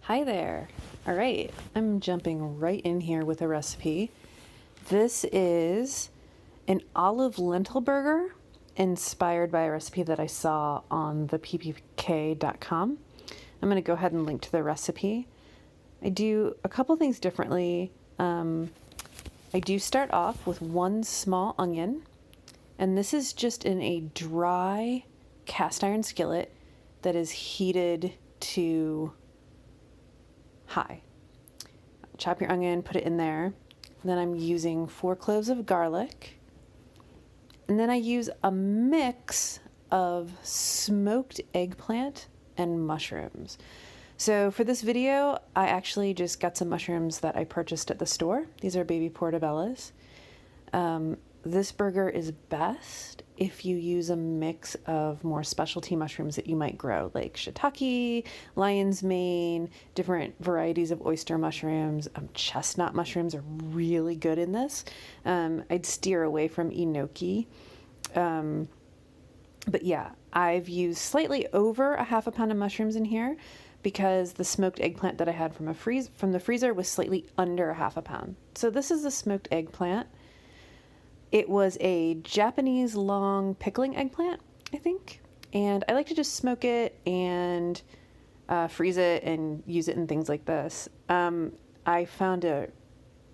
Hi there. All right, I'm jumping right in here with a recipe. This is an olive lentil burger inspired by a recipe that I saw on the ppk.com. I'm going to go ahead and link to the recipe. I do a couple things differently. I do start off with one small onion, and this is just in a dry cast iron skillet that is heated to high. Chop your onion, put it in there. Then I'm using 4 cloves of garlic. And then I use a mix of smoked eggplant and mushrooms. So for this video, I actually just got some mushrooms that I purchased at the store. These are baby portobellos. This burger is best if you use a mix of more specialty mushrooms that you might grow, like shiitake, lion's mane, different varieties of oyster mushrooms. Chestnut mushrooms are really good in this. I'd steer away from enoki. But yeah, I've used slightly over a half a pound of mushrooms in here because the smoked eggplant that I had from the freezer was slightly under a half a pound. So this is the smoked eggplant. It was a Japanese long pickling eggplant, I think. And I like to just smoke it and freeze it and use it in things like this. I found a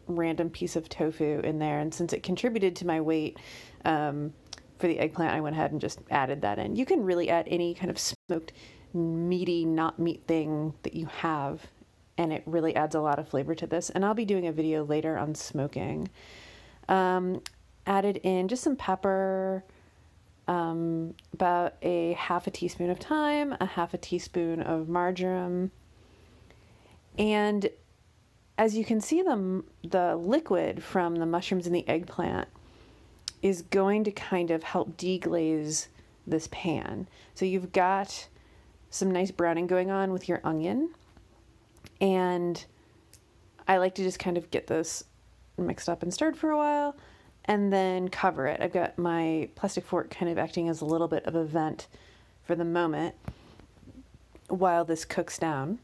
random piece of tofu in there, and since it contributed to my weight for the eggplant, I went ahead and just added that in. You can really add any kind of smoked meaty, not meat thing that you have, and it really adds a lot of flavor to this. And I'll be doing a video later on smoking. Added in just some pepper, about a half a teaspoon of thyme, a half a teaspoon of marjoram. And as you can see, the liquid from the mushrooms and the eggplant is going to kind of help deglaze this pan. So you've got some nice browning going on with your onion. And I like to just kind of get this mixed up and stirred for a while and then cover it. I've got my plastic fork kind of acting as a little bit of a vent for the moment while this cooks down.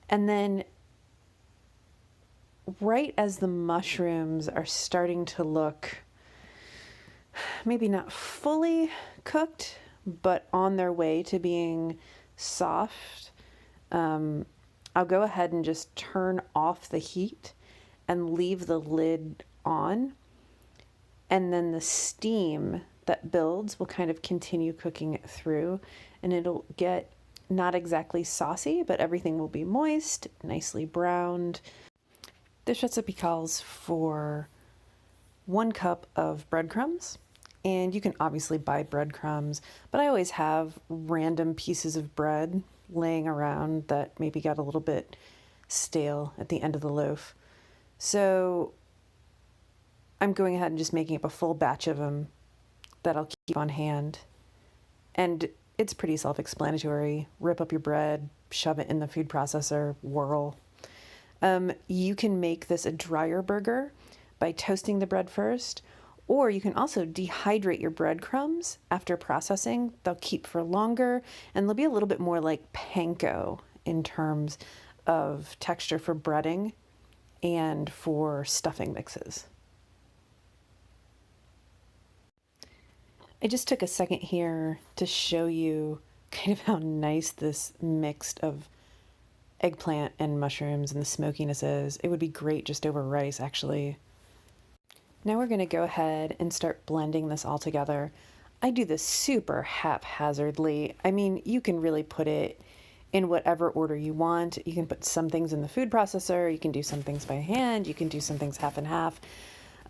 And then right as the mushrooms are starting to look maybe not fully cooked, but on their way to being soft, I'll go ahead and just turn off the heat and leave the lid on, and then the steam that builds will kind of continue cooking it through, and it'll get not exactly saucy, but everything will be moist, nicely browned. This recipe calls for 1 cup of breadcrumbs, and you can obviously buy breadcrumbs, but I always have random pieces of bread laying around that maybe got a little bit stale at the end of the loaf. So I'm going ahead and just making up a full batch of them that I'll keep on hand. And it's pretty self-explanatory. Rip up your bread, shove it in the food processor, whirl. You can make this a drier burger by toasting the bread first, or you can also dehydrate your breadcrumbs after processing. They'll keep for longer, and they'll be a little bit more like panko in terms of texture for breading and for stuffing mixes. I just took a second here to show you kind of how nice this mix of eggplant and mushrooms and the smokiness is. It would be great just over rice, actually. Now we're going to go ahead and start blending this all together. I do this super haphazardly. I mean, you can really put it in whatever order you want. You can put some things in the food processor, you can do some things by hand, you can do some things half and half.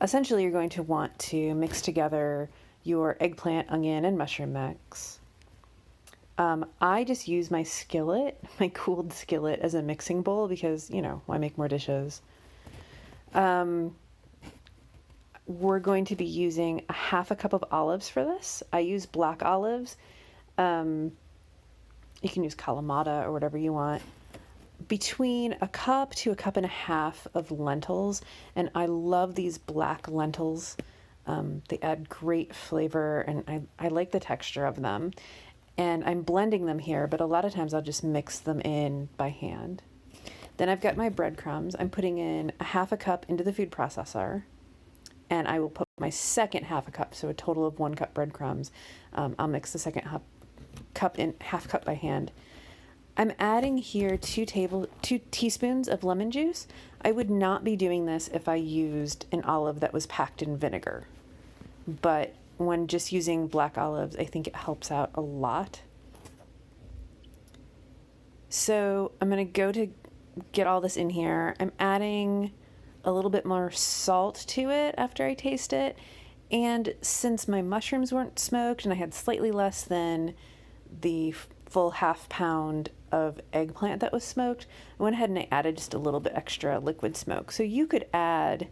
Essentially, you're going to want to mix together your eggplant, onion, and mushroom mix. I just use my skillet, my cooled skillet, as a mixing bowl because, you know, why make more dishes? We're going to be using a half a cup of olives for this. I use black olives. You can use Kalamata or whatever you want. Between a cup to a cup and a half of lentils, and I love these black lentils. They add great flavor, and I like the texture of them. And I'm blending them here, but a lot of times I'll just mix them in by hand. Then I've got my breadcrumbs. I'm putting in a half a cup into the food processor, and I will put my second half a cup, so a total of 1 cup breadcrumbs. I'll mix the second cup in half cup by hand. I'm adding here 2 teaspoons of lemon juice. I would not be doing this if I used an olive that was packed in vinegar, but when just using black olives, I think it helps out a lot. So I'm going to go to get all this in here. I'm adding a little bit more salt to it after I taste it. And since my mushrooms weren't smoked and I had slightly less than the full ½ pound of eggplant that was smoked, I went ahead and I added just a little bit extra liquid smoke. So you could add,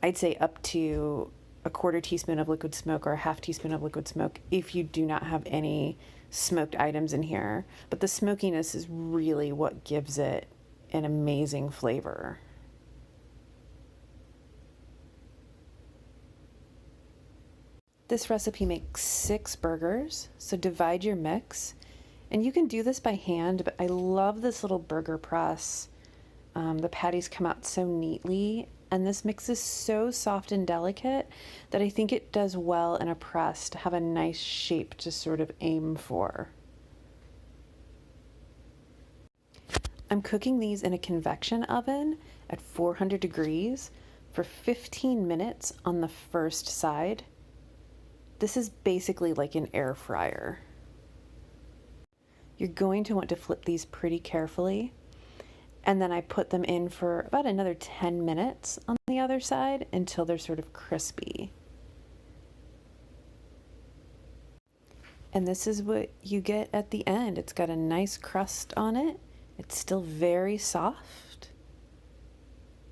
I'd say, up to a 1/4 teaspoon of liquid smoke or a ½ teaspoon of liquid smoke if you do not have any smoked items in here. But the smokiness is really what gives it an amazing flavor. This recipe makes 6 burgers, so divide your mix. And you can do this by hand, but I love this little burger press. The patties come out so neatly, and this mix is so soft and delicate that I think it does well in a press to have a nice shape to sort of aim for. I'm cooking these in a convection oven at 400 degrees for 15 minutes on the first side. This is basically like an air fryer. You're going to want to flip these pretty carefully. And then I put them in for about another 10 minutes on the other side until they're sort of crispy. And this is what you get at the end. It's got a nice crust on it. It's still very soft,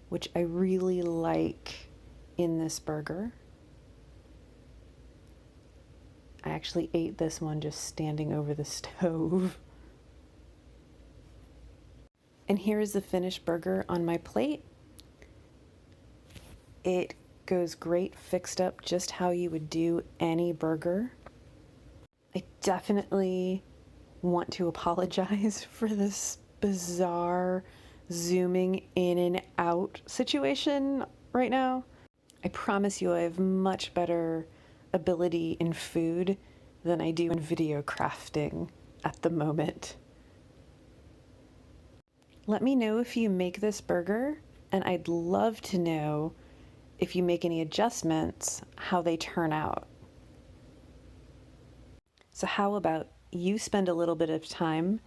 which I really like in this burger. I actually ate this one just standing over the stove. And here is the finished burger on my plate. It goes great fixed up just how you would do any burger. I definitely want to apologize for this bizarre zooming in and out situation right now. I promise you I have much better ability in food than I do in video crafting at the moment. Let me know if you make this burger, and I'd love to know if you make any adjustments, how they turn out. So how about you spend a little bit of time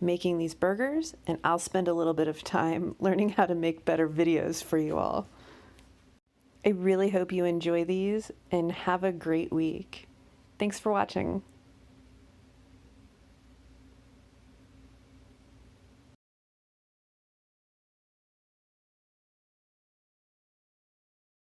making these burgers, and I'll spend a little bit of time learning how to make better videos for you all. I really hope you enjoy these and have a great week. Thanks for watching.